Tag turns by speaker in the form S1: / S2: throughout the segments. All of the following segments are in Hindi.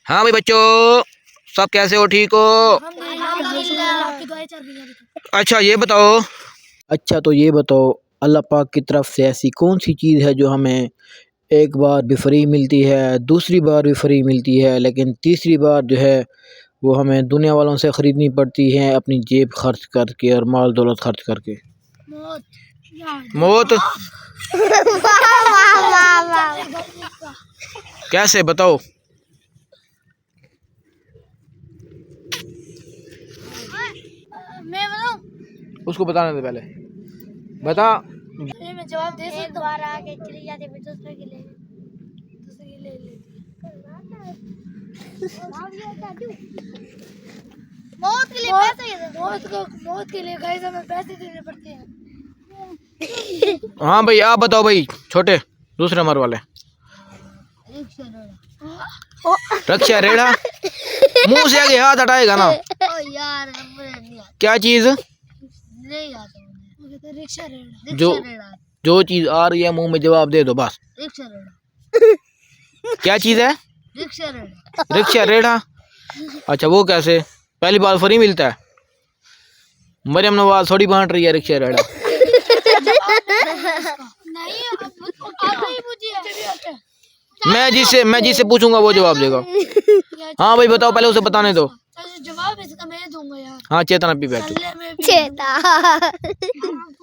S1: हाँ भाई बच्चों, सब कैसे हो, ठीक हो? अच्छा ये बताओ, अल्लाह पाक की तरफ से ऐसी कौन सी चीज़ है जो हमें एक बार भी फ्री मिलती है, दूसरी बार भी फ्री मिलती है, लेकिन तीसरी बार जो है वो हमें दुनिया वालों से ख़रीदनी पड़ती है अपनी जेब खर्च करके और माल दौलत खर्च करके? मौत। कैसे बताओ?
S2: मैं बताऊं?
S1: उसको बताने दे पहले, बता।
S2: मैं जवाब दे सकता हूं? एक बार आके चली जाती फिर दूसरे की ले लेती। मौत के लिए पैसे, मौत के लिए गाइस हमें पैसे देने पड़ते हैं।
S1: हाँ भाई आप बताओ भाई, छोटे दूसरे नंबर वाले। रक्षा रेड़ा। मुंह से आगे हाथ हटाएगा ना।
S2: ओ यार
S1: क्या चीज?
S2: नहीं आता रिक्शा रेड़ा।
S1: जो चीज आ रही है मुंह में जवाब दे दो बस।
S2: रिक्शा रेड़ा।
S1: क्या चीज है?
S2: रिक्शा रेड़ा।
S1: रिक्शा रेड़ा। अच्छा वो कैसे? पहली बार फ्री मिलता है? मरियम नवाज थोड़ी बांट रही है रिक्शा रेड़ा।
S2: नहीं आता ही मुझे।
S1: मैं जिससे पूछूंगा वो जवाब देगा। हाँ भाई बताओ, पहले उसे बताने दो।
S2: जवाब इसका मैं दूंगा यार।
S1: हाँ चेतना पी बैठो।
S2: चेता।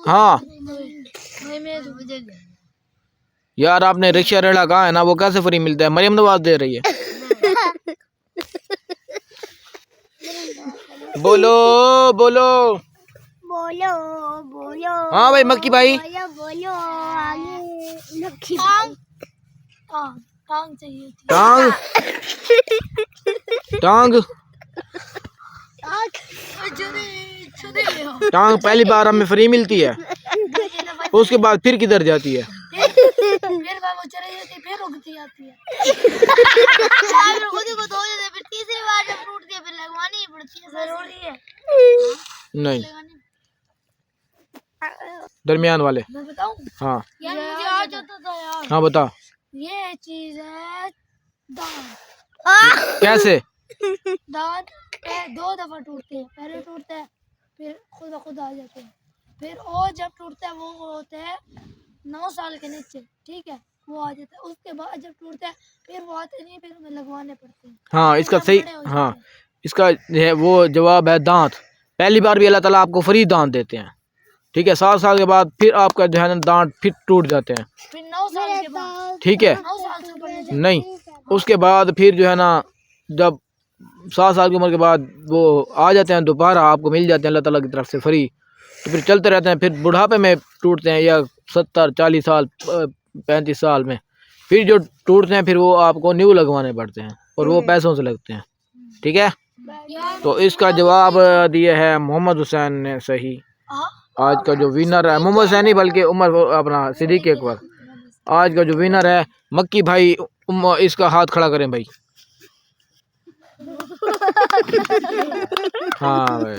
S1: हाँ
S2: मैं
S1: यार आपने रिक्शा रेड़ा कहा है ना, वो कैसे फ्री मिलता है? मरियम नवाज दे रही है। बोलो बोलो
S2: बोलो बोलो।
S1: हाँ भाई मक्की भाई।
S2: बोलो आगे। मक्की भाई। टांग चाहिए थी।
S1: टांग। टांग। टांग पहली बार हमें फ्री मिलती है, उसके बाद फिर किधर जाती है?
S2: फिर वो चली जाती है, फिर उगती आती है। फिर खुद को धो देते, फिर तीसरी बार जब टूटती है फिर लगवानी ही पड़ती है। जरूरी है।
S1: नहीं, दरमियान वाले।
S2: मैं बताऊं?
S1: हाँ
S2: यार मुझे आ जाता था यार।
S1: हाँ बता।
S2: ये चीज है दांत।
S1: कैसे?
S2: दांत दो दफा टूटते हैं, पहले टूटता है फिर खुद आ जाते हैं, फिर और जब टूटता है वो होता है 9 साल के नीचे, ठीक है, वो आ जाता है। उसके बाद जब टूटता है फिर वो आते नहीं, फिर हमें लगवाने पड़ते हैं।
S1: हाँ इसका सही, हाँ इसका है वो जवाब है दांत। पहली बार भी अल्लाह ताला आपको फ्री दांत देते हैं, ठीक है। 7 साल के बाद फिर आपका जो है ना दांत फिर टूट जाते हैं,
S2: फिर 9 साल के बाद,
S1: ठीक है।
S2: 9 साल से ऊपर नहीं।
S1: नहीं, उसके बाद फिर जो है ना जब 7 साल की उम्र के बाद वो आ जाते हैं दोबारा, आपको मिल जाते हैं अल्लाह ताला की तरफ से फ्री, तो फिर चलते रहते हैं। फिर बुढ़ापे में टूटते हैं या 70-40 साल 35 साल में फिर जो टूटते हैं, फिर वो आपको न्यू लगवाने पड़ते हैं और वो पैसों से लगते हैं, ठीक है। तो इसका जवाब दिया है मोहम्मद हुसैन ने सही। आज का जो विनर है मोहम्मद हुसैन नहीं बल्कि उमर अपना सिद्दीक अकबर। आज का जो विनर है मक्की भाई, इसका हाथ खड़ा करें भाई। हाँ भाई।